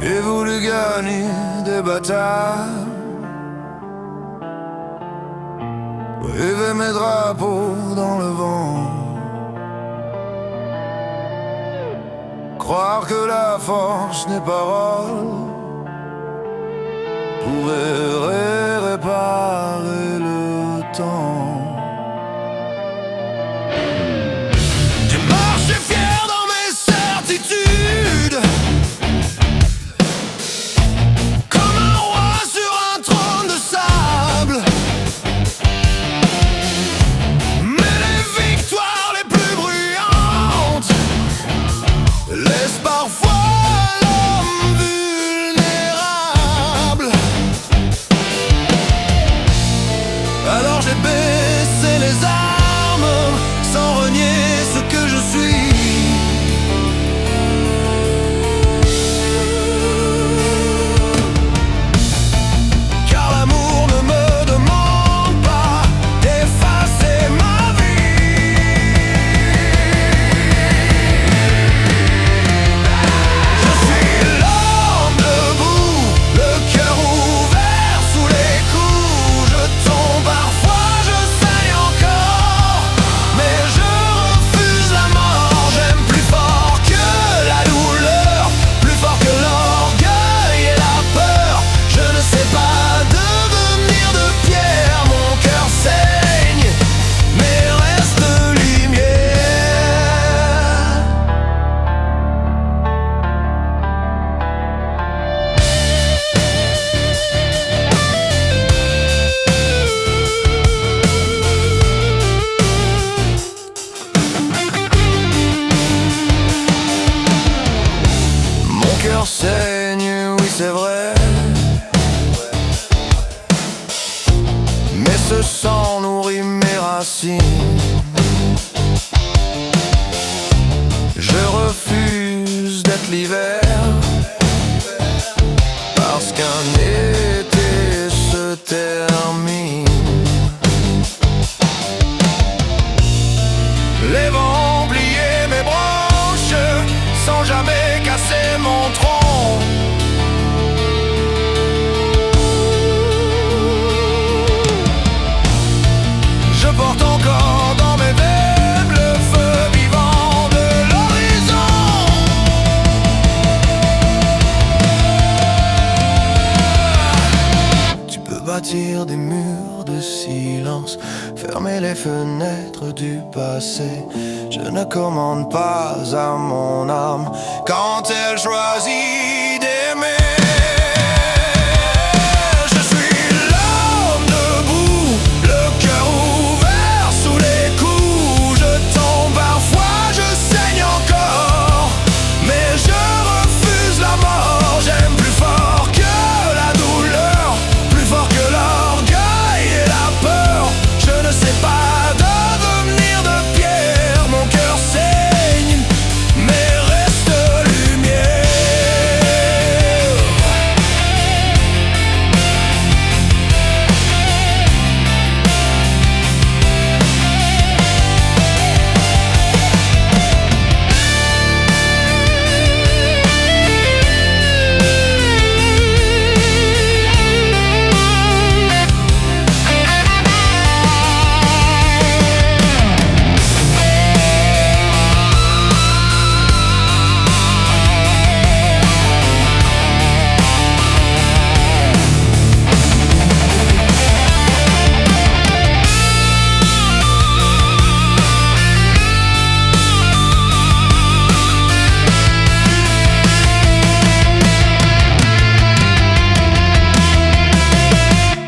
J'ai voulu gagner des batailles, rêver mes drapeaux dans le vent, croire que la force n'est parole pourrait réparer le temps. J'ai marché fier dans mes certitudes, comme un roi sur un trône de sable. Mais les victoires les plus bruyantes laissent parfois l'homme vulnérable. Alors j'ai baissé les armes sans renier ce que je suis. Car l'amour ne me demande pas d'effacer ma vie. Je suis l'homme debout, le cœur ouvert sous les coups. Je tombe parfois, je saigne encore, mais je refuse la mort. J'aime plus fort que la douleur, plus fort que l'orgueil et la peur. Je ne sais pas devenir de pierre, mon cœur saigne, mais reste lumière. Mon cœur saigne, oui c'est vrai, mais ce sang nourrit mes racines. Je refuse d'être l'hiver, parce qu'un été se termine. Les vents ont plié mes branches sans jamais casser mon tronc. Je porte encore dans mes veines le feu vivant de l'horizon. Tu peux bâtir des murs de silence, fermer les fenêtres du passé. Je ne commande pas à mon âme quand elle choisit d'aimer. Je suis l'homme debout, le cœur ouvert sous les coups. Je tombe parfois, je saigne encore, mais je refuse la mort. J'aime plus fort que la douleur, plus fort que l'orgueil et la peur. Je ne sais pas devenir de pierre, mon cœur saigne, mais reste lumière.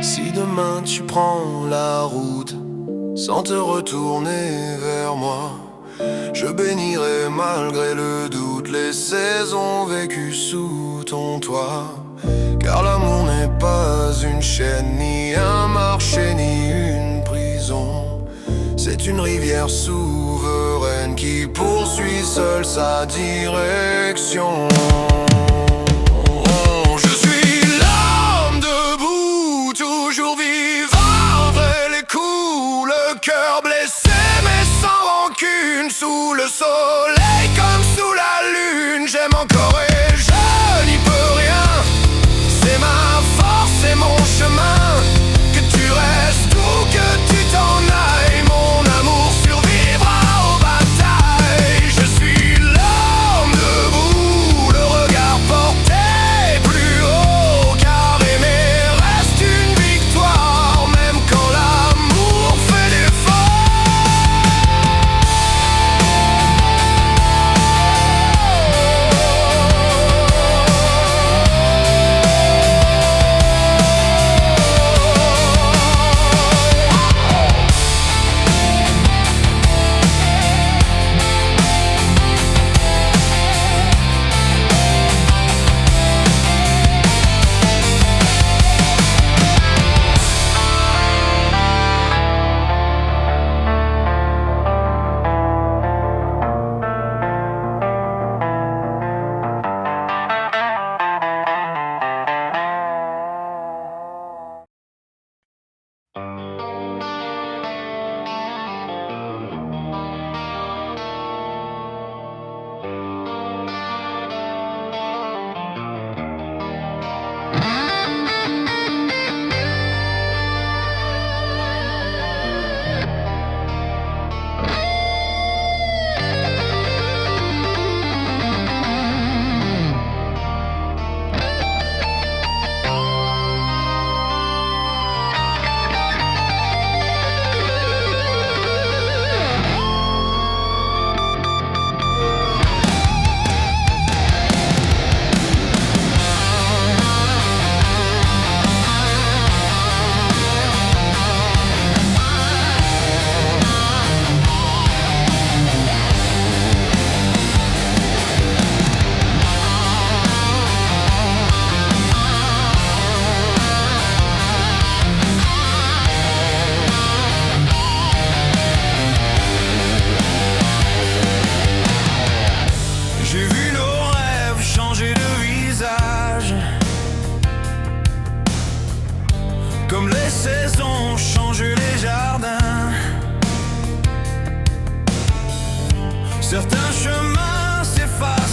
Si demain tu prends la route sans te retourner vers moi, je bénirai malgré le doute les saisons vécues sous ton toit. Car l'amour n'est pas une chaîne, ni un marché, ni une prison. C'est une rivière souveraine qui poursuit seule sa direction. Je suis l'homme debout, toujours vivant après les coups, le cœur blessé mais sans rancune, sous le soleil comme sous la lune. J'aime encore et je n'y peux rien.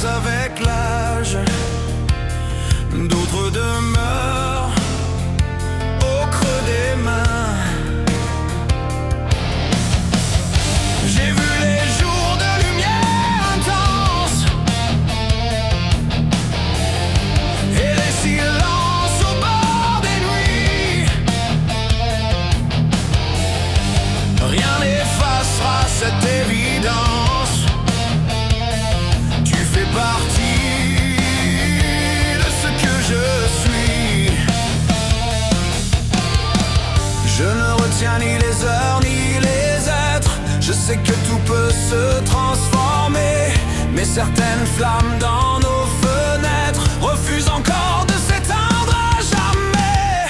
s'efface avec l'âge, d'autres demeurent au creux des mains. J'ai vu les jours de lumière intense et les silences au bord des nuits. Rien n'effacera cette évidence. Tu fais partie de ce que je suis. Je ne retiens ni les heures ni les êtres. Je sais que tout peut se transformer, mais certaines flammes dans nos fenêtres refusent encore de s'éteindre à jamais.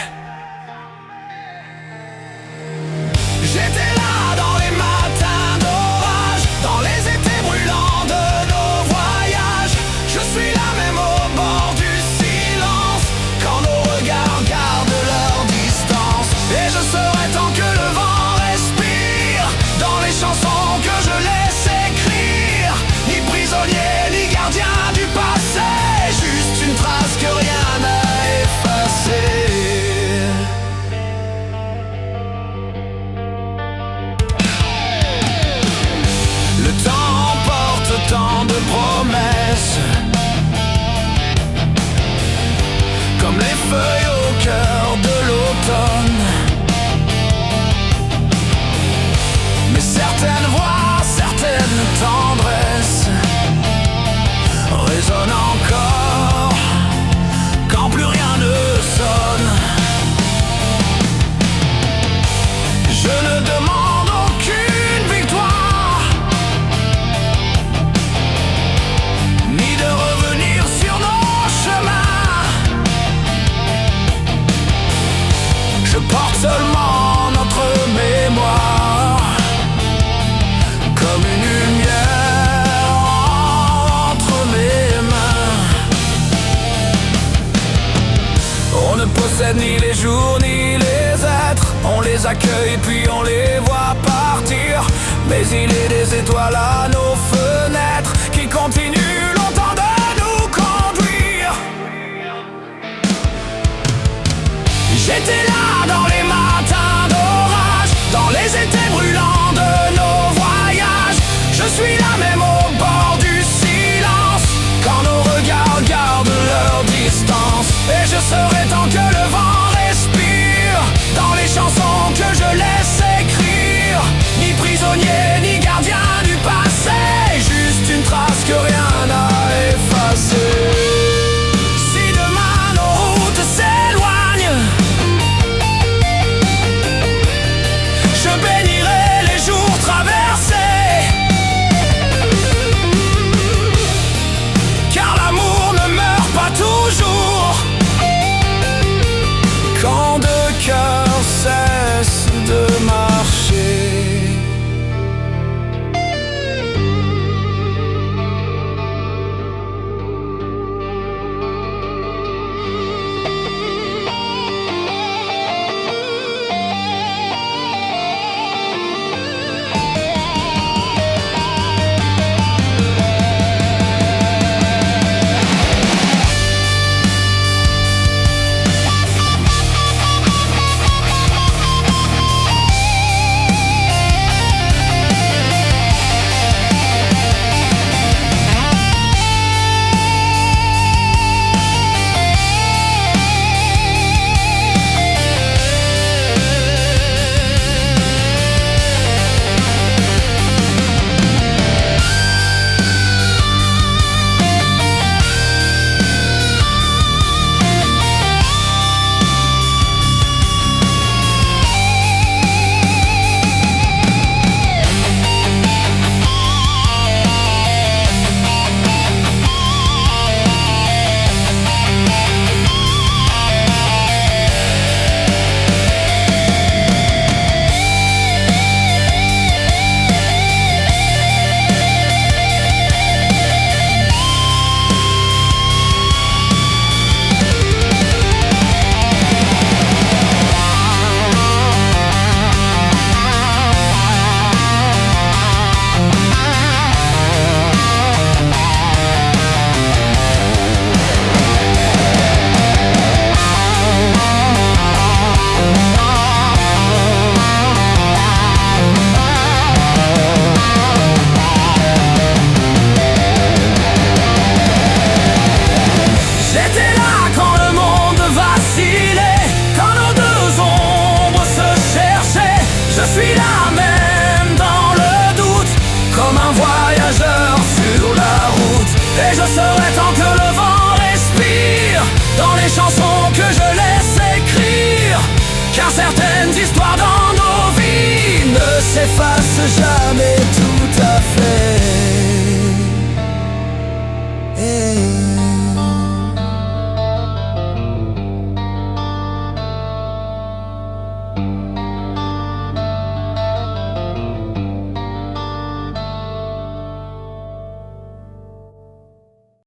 J'étais là dans les matins d'orage, dans les étés brûlants de nos voyages. Je suis là même au bord du silence, quand nos regards gardent leur distance. Et je serai tant que le vent respire, dans les chansons que je laisse écrire. Ni prisonnier, ni gardien du passé, juste une trace que rien n'a effacée. Le temps porte tant de promesses, comme les feuilles au cœur de l'automne. Mais certaines voix, certaines tendresses résonnent encore quand plus rien ne sonne. Je ne demande aucune victoire, ni de revenir sur nos chemins. Je porte seulement notre mémoire, comme une lumière entre mes mains. On ne possède ni les jours ni les êtres. On les accueille puis on les voit partir. Mais il est des étoiles à nos fenêtres qui continuent longtemps de nous conduire. J'étais là dans les matins d'orage, dans les étés brûlants de nos voyages. Je suis là même au bord du silence, quand nos regards gardent leur distance. Et je serai tant que le vent respire, dans les chansons que je laisse écrire. Ni prisonnier, ni gardien du passé, juste Et je serai tant que le vent respire dans les chansons que je laisse écrire. Car certaines histoires dans nos vies ne s'effacent jamais tout à fait.